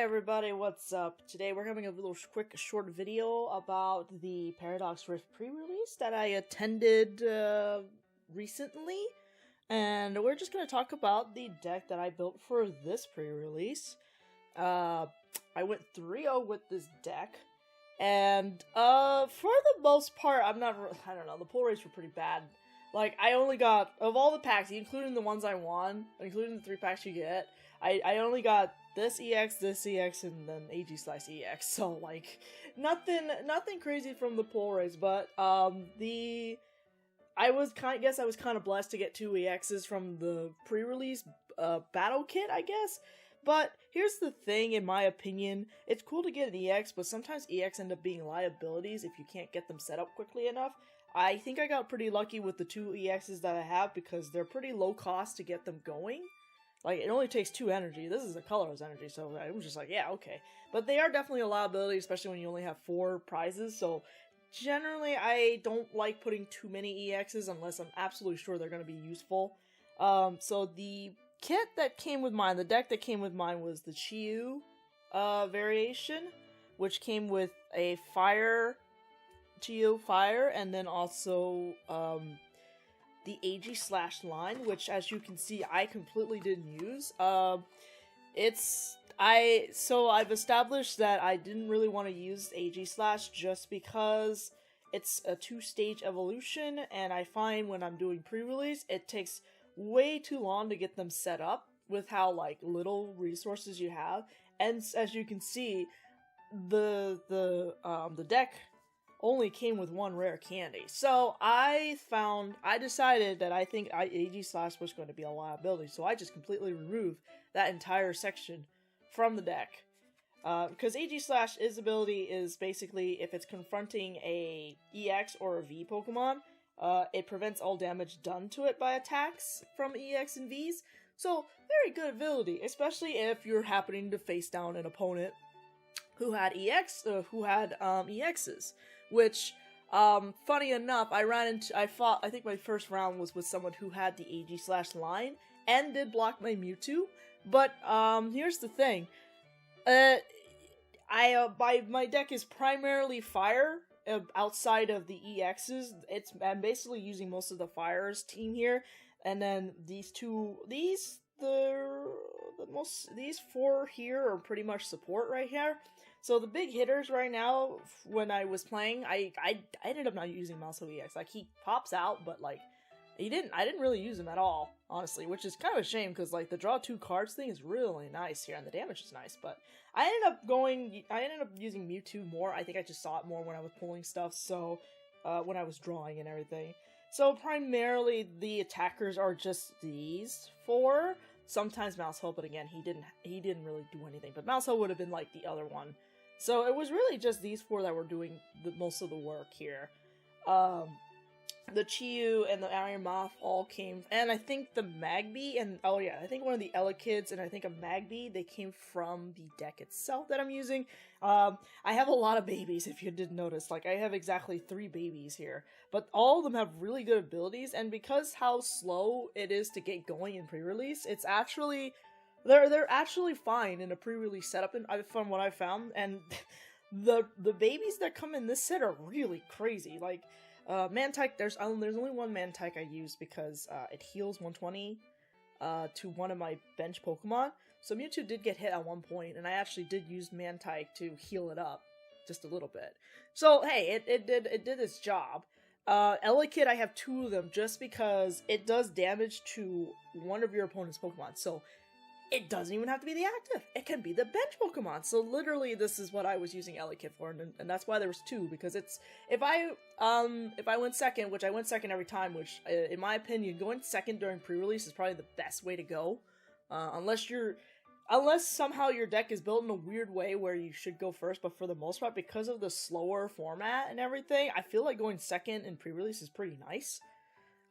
Hey everybody, what's up? Today we're having a little quick short video about the Paradox Rift pre-release that I attended recently, and we're just going to talk about the deck that I built for this pre-release. I went 3-0 with this deck, and for the most part, I don't know, the pull rates were pretty bad. Like, I only got, of all the packs, including the ones I won, including the 3 packs you get, I only got this EX, and then AG/EX, so, like, nothing crazy from the pull rates, but, I guess I was kind of blessed to get 2 EXs from the pre-release, battle kit, I guess. But here's the thing, in my opinion, it's cool to get an EX, but sometimes EX end up being liabilities if you can't get them set up quickly enough. I think I got pretty lucky with the 2 EXs that I have because they're pretty low cost to get them going. Like, it only takes 2 energy. This is a colorless energy, so I was just like, yeah, okay. But they are definitely a liability, especially when you only have 4 prizes, so generally I don't like putting too many EXs unless I'm absolutely sure they're going to be useful. So the kit that came with mine, the deck that came with mine was the Chiyu variation, which came with a Chiyu Fire, and then also the AG/line, which, as you can see, I completely didn't use. I've established that I didn't really want to use AG/ just because it's a 2-stage evolution, and I find when I'm doing pre-release, it takes way too long to get them set up with how, like, little resources you have. And as you can see, the deck only came with 1 rare candy. So I decided that I think AG/ was going to be a liability, so I just completely removed that entire section from the deck. Because AG/his ability is basically, if it's confronting a EX or a V Pokemon, it prevents all damage done to it by attacks from EX and Vs. So, very good ability, especially if you're happening to face down an opponent who had EXs. Which, funny enough, I think my first round was with someone who had the AG/line and did block my Mewtwo. But, here's the thing. My deck is primarily fire, outside of the EXs. I'm basically using most of the Fire's team here, and then these 4 here are pretty much support right here. So the big hitters right now, when I was playing, I ended up not using Malso EX. Like, he pops out, but, like, I didn't really use him at all, honestly, which is kind of a shame, because, like, the draw 2 cards thing is really nice here, and the damage is nice, but I ended up using Mewtwo more. I think I just saw it more when I was pulling stuff, so, when I was drawing and everything. So, primarily, the attackers are just these 4. Sometimes Maushold, but again, he didn't really do anything, but Maushold would have been, like, the other one. So it was really just these 4 that were doing most of the work here. The Chiyu and the Iron Moth all came, and I think the Magby and, oh yeah, I think one of the Elekkids and I think a Magby, they came from the deck itself that I'm using. I have a lot of babies, if you didn't notice. Like, I have exactly 3 babies here, but all of them have really good abilities, and because how slow it is to get going in pre-release, it's actually, they're actually fine in a pre-release setup, and from what I found, and the babies that come in this set are really crazy. Like, Mantike, there's only 1 Mantike I use because it heals 120 to one of my bench Pokemon. So Mewtwo did get hit at one point, and I actually did use Mantike to heal it up just a little bit. So hey, it did its job. Elekid, I have 2 of them just because it does damage to one of your opponent's Pokemon. So it doesn't even have to be the active. It can be the bench Pokemon. So literally, this is what I was using Elekid for, and that's why there was 2, because it's, if I went second, which I went second every time, which, in my opinion, going second during pre-release is probably the best way to go. Unless somehow your deck is built in a weird way where you should go first, but for the most part, because of the slower format and everything, I feel like going second in pre-release is pretty nice.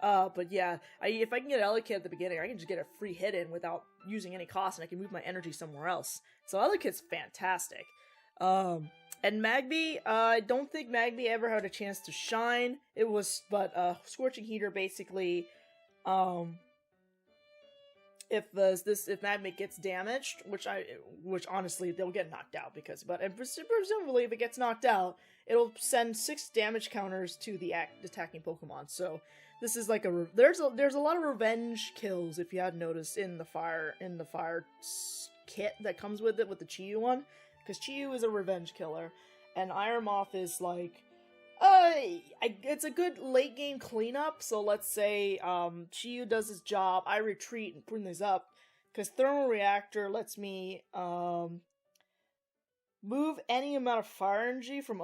But yeah, if I can get Elekid at the beginning, I can just get a free hit in without using any cost, and I can move my energy somewhere else. So Elekid's fantastic. And Magby, I don't think Magby ever had a chance to shine. Scorching Heater basically, if Magmate gets damaged, which honestly they'll get knocked out and presumably if it gets knocked out, it'll send 6 damage counters to the attacking Pokemon. So this is like there's a lot of revenge kills, if you hadn't noticed, in the fire kit that comes with it, with the Chi-Yu one, because Chi-Yu is a revenge killer, and Iron Moth is like, it's a good late game cleanup. So let's say Chi-Yu does his job, I retreat and bring this up, because Thermal Reactor lets me move any amount of fire energy from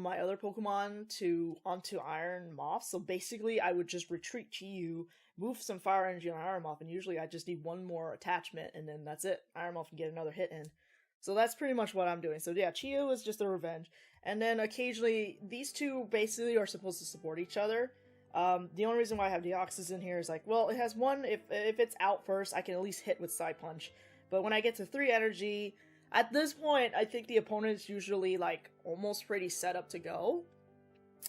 my other Pokemon onto Iron Moth. So basically, I would just retreat Chi-Yu, move some fire energy on Iron Moth, and usually I just need one more attachment, and then that's it. Iron Moth can get another hit in. So that's pretty much what I'm doing. So yeah, Chi-Yu is just a revenge. And then occasionally, these two basically are supposed to support each other. The only reason why I have Deoxys in here is like, well, it has one, if it's out first, I can at least hit with Side Punch. But when I get to 3 energy, at this point, I think the opponent's usually like almost pretty set up to go.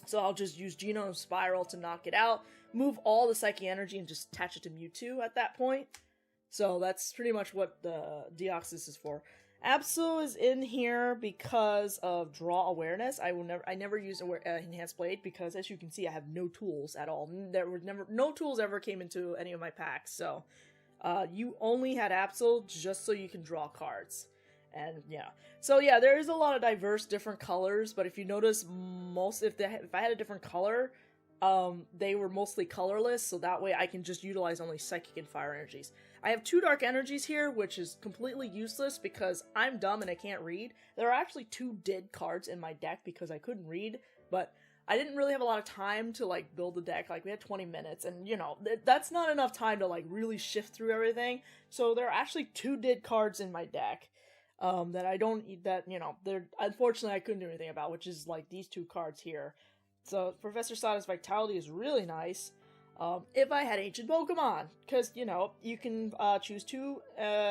So I'll just use Genome Spiral to knock it out, move all the Psychic Energy and just attach it to Mewtwo at that point. So that's pretty much what the Deoxys is for. Absol is in here because of Draw Awareness. I never used Enhanced Blade because, as you can see, I have no tools at all. No tools ever came into any of my packs. So you only had Absol just so you can draw cards. And yeah, so yeah, there is a lot of diverse different colors, but if you notice, if I had a different color, they were mostly colorless, so that way I can just utilize only Psychic and Fire energies. I have 2 Dark Energies here, which is completely useless because I'm dumb and I can't read. There are actually 2 dead cards in my deck because I couldn't read, but I didn't really have a lot of time to like build the deck. Like we had 20 minutes, and you know that's not enough time to like really shift through everything. So there are actually 2 dead cards in my deck. Unfortunately I couldn't do anything about, which is like these 2 cards here. So Professor Sada's Vitality is really nice. If I had Ancient Pokemon, because, you know, you can choose 2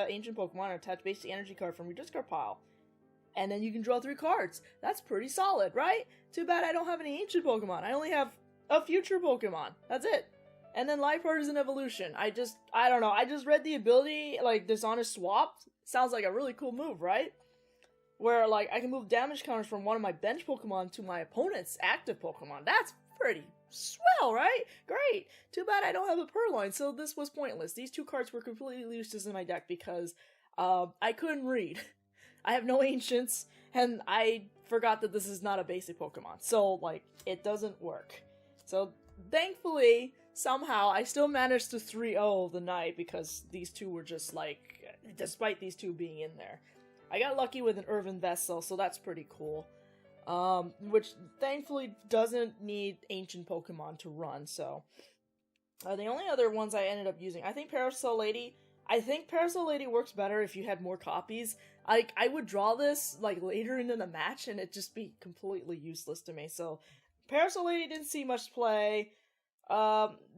Ancient Pokemon and attach basic energy card from your discard pile. And then you can draw 3 cards. That's pretty solid, right? Too bad I don't have any Ancient Pokemon. I only have a Future Pokemon. That's it. And then Life Partisan Evolution. I don't know. I just read the ability, like, Dishonest Swap. Sounds like a really cool move, right? Where, like, I can move damage counters from one of my bench Pokemon to my opponent's active Pokemon. That's pretty swell, right? Great. Too bad I don't have a Purloin, so this was pointless. These 2 cards were completely useless in my deck because I couldn't read. I have no Ancients, and I forgot that this is not a basic Pokemon. So, like, it doesn't work. So, thankfully, somehow, I still managed to 3-0 the night because these 2 were just, like, despite these 2 being in there. I got lucky with an Irvin Vessel, so that's pretty cool. Which thankfully doesn't need ancient Pokemon to run, so. The only other ones I ended up using, I think Parasol Lady works better if you had more copies. I would draw this, like, later into the match, and it'd just be completely useless to me, so. Parasol Lady didn't see much play.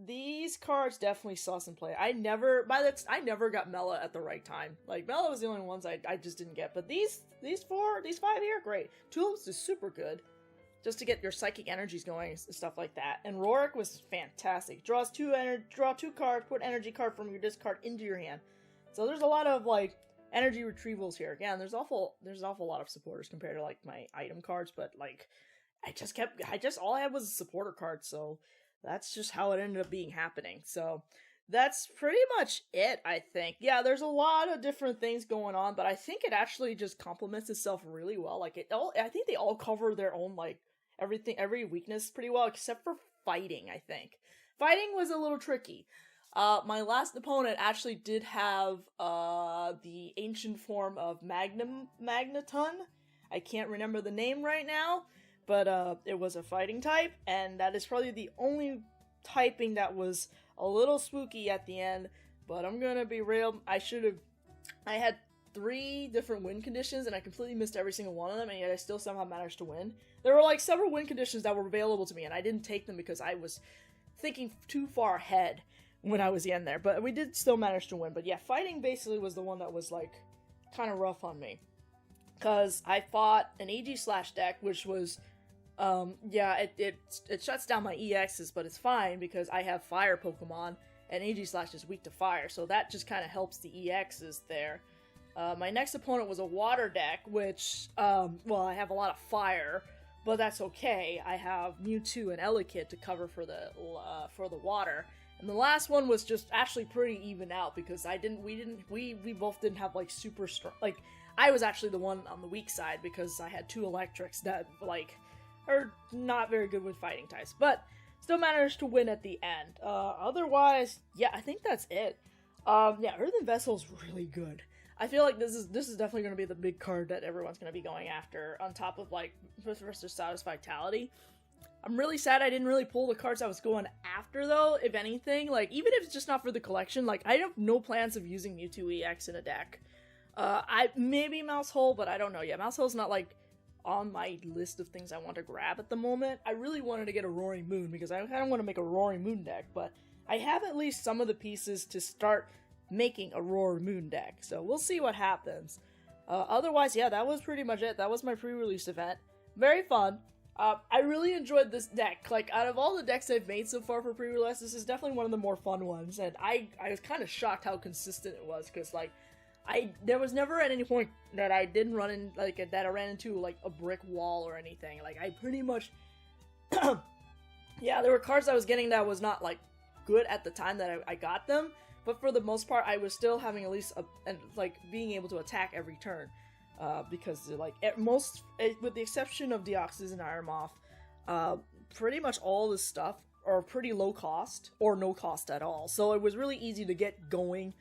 These cards definitely saw some play. I never got Mela at the right time. Like, Mela was the only ones I just didn't get. But these 5 here, great. Tulips is super good. Just to get your psychic energies going and stuff like that. And Rorik was fantastic. Draw 2 cards, put energy card from your discard into your hand. So there's a lot of, like, energy retrievals here. Again, there's an awful lot of supporters compared to, like, my item cards, but, like, all I had was a supporter card, so that's just how it ended up happening. So that's pretty much it, I think. Yeah, there's a lot of different things going on, but I think it actually just complements itself really well. Like, I think they all cover their own, like, every weakness pretty well, except for fighting, I think. Fighting was a little tricky. My last opponent actually did have the ancient form of Magneton. I can't remember the name right now. But it was a fighting type, and that is probably the only typing that was a little spooky at the end. But I'm gonna be real, I had 3 different win conditions, and I completely missed every single one of them, and yet I still somehow managed to win. There were, like, several win conditions that were available to me, and I didn't take them because I was thinking too far ahead when I was in there. But we did still manage to win. But yeah, fighting basically was the one that was, like, kind of rough on me. Because I fought an AG Slash deck, which was... it shuts down my EXs, but it's fine because I have fire Pokemon, and AG Slash is weak to fire, so that just kind of helps the EXs there. My next opponent was a water deck, which, well, I have a lot of fire, but that's okay. I have Mewtwo and Elekid to cover for the water. And the last one was just actually pretty even out because we both didn't have like super strong, like I was actually the one on the weak side because I had 2 electrics that like are not very good with fighting types, but still managed to win at the end. Otherwise, yeah, I think that's it. Yeah, Earthen Vessel's really good. I feel like this is definitely going to be the big card that everyone's going to be going after on top of like versus Status Vitality. I'm really sad I didn't really pull the cards I was going after, though, if anything. Like, even if it's just not for the collection, like, I have no plans of using Mewtwo EX in a deck. Maybe Mouse Hole, but I don't know yet. Mouse Hole's not, like, on my list of things I want to grab at the moment. I really wanted to get a Roaring Moon, because I kind of want to make a Roaring Moon deck, but I have at least some of the pieces to start making a Roaring Moon deck, so we'll see what happens. Otherwise, yeah, that was pretty much it. That was my pre-release event. Very fun. I really enjoyed this deck. Like, out of all the decks I've made so far for pre-release, this is definitely one of the more fun ones, and I was kind of shocked how consistent it was, because, like, there was never at any point that I didn't run in, like, that I ran into, like, a brick wall or anything. Like, I pretty much, yeah, there were cards I was getting that was not, like, good at the time that I got them, but for the most part, I was still having at least, like, being able to attack every turn. Because, like, with the exception of Deoxys and Iron Moth, pretty much all this stuff are pretty low cost, or no cost at all, so it was really easy to get going,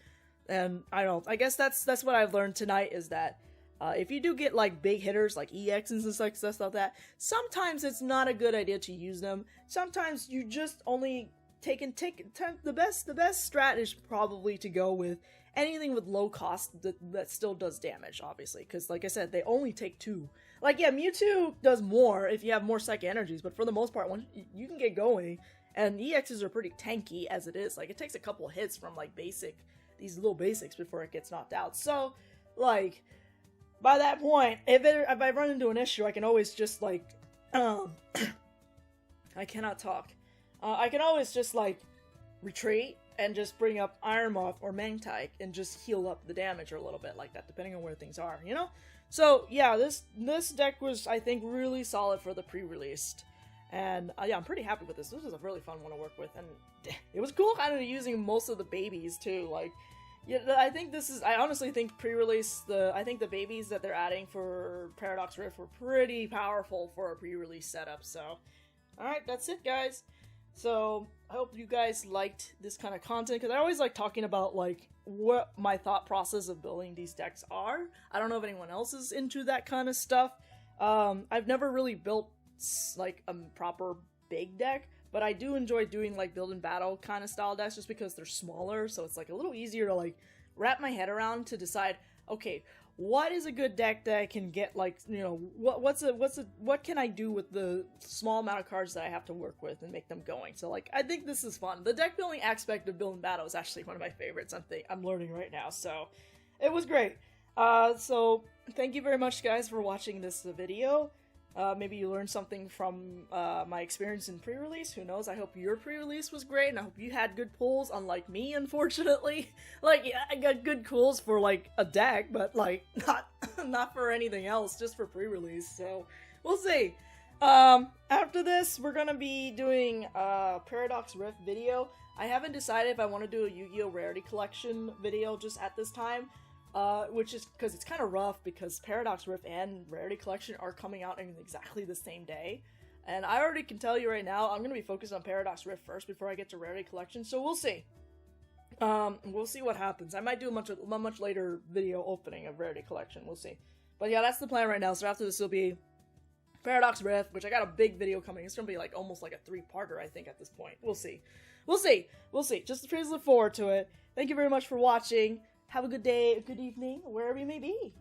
and I guess that's what I've learned tonight, is that, if you do get, like, big hitters, like EXs and stuff like that, sometimes it's not a good idea to use them. Sometimes you just only the best strat is probably to go with anything with low cost that still does damage, obviously, because, like I said, they only take 2. Like, yeah, Mewtwo does more if you have more Psychic Energies, but for the most part, once you can get going, and EXs are pretty tanky as it is. Like, it takes a couple hits from, like, these little basics before it gets knocked out. So, like, by that point, if I run into an issue, I can always just, like, I cannot talk. I can always just, like, retreat and just bring up Iron Moth or Mangtike and just heal up the damage a little bit like that, depending on where things are, you know? So, yeah, this deck was, I think, really solid for the pre-released. And, yeah, I'm pretty happy with this. This was a really fun one to work with, and it was cool kind of using most of the babies, too. Like, yeah, I honestly think pre-release, I think the babies that they're adding for Paradox Rift were pretty powerful for a pre-release setup, so. Alright, that's it, guys. So, I hope you guys liked this kind of content, because I always like talking about, like, what my thought process of building these decks are. I don't know if anyone else is into that kind of stuff. I've never really built, like, a proper big deck, but I do enjoy doing, like, build and battle kind of style decks just because they're smaller, so it's, like, a little easier to, like, wrap my head around to decide, okay, what is a good deck that I can get, like, you know, what can I do with the small amount of cards that I have to work with and make them going? So, like, I think this is fun. The deck building aspect of build and battle is actually one of my favorites I'm learning right now, so it was great. So, thank you very much, guys, for watching this video. Maybe you learned something from my experience in pre-release, who knows. I hope your pre-release was great, and I hope you had good pulls, unlike me, unfortunately. Like, yeah, I got good pulls for, like, a deck, but, like, not for anything else, just for pre-release, so we'll see. After this, we're gonna be doing a Paradox Rift video. I haven't decided if I want to do a Yu-Gi-Oh! Rarity Collection video just at this time. Which is because it's kind of rough because Paradox Rift and Rarity Collection are coming out in exactly the same day. And I already can tell you right now, I'm going to be focused on Paradox Rift first before I get to Rarity Collection, so we'll see. We'll see what happens. I might do a much later video opening of Rarity Collection, we'll see. But yeah, that's the plan right now, so after this will be Paradox Rift, which I got a big video coming. It's going to be like almost like a 3-parter, I think, at this point. We'll see. We'll see. We'll see. Just please look forward to it. Thank you very much for watching. Have a good day, a good evening, wherever you may be.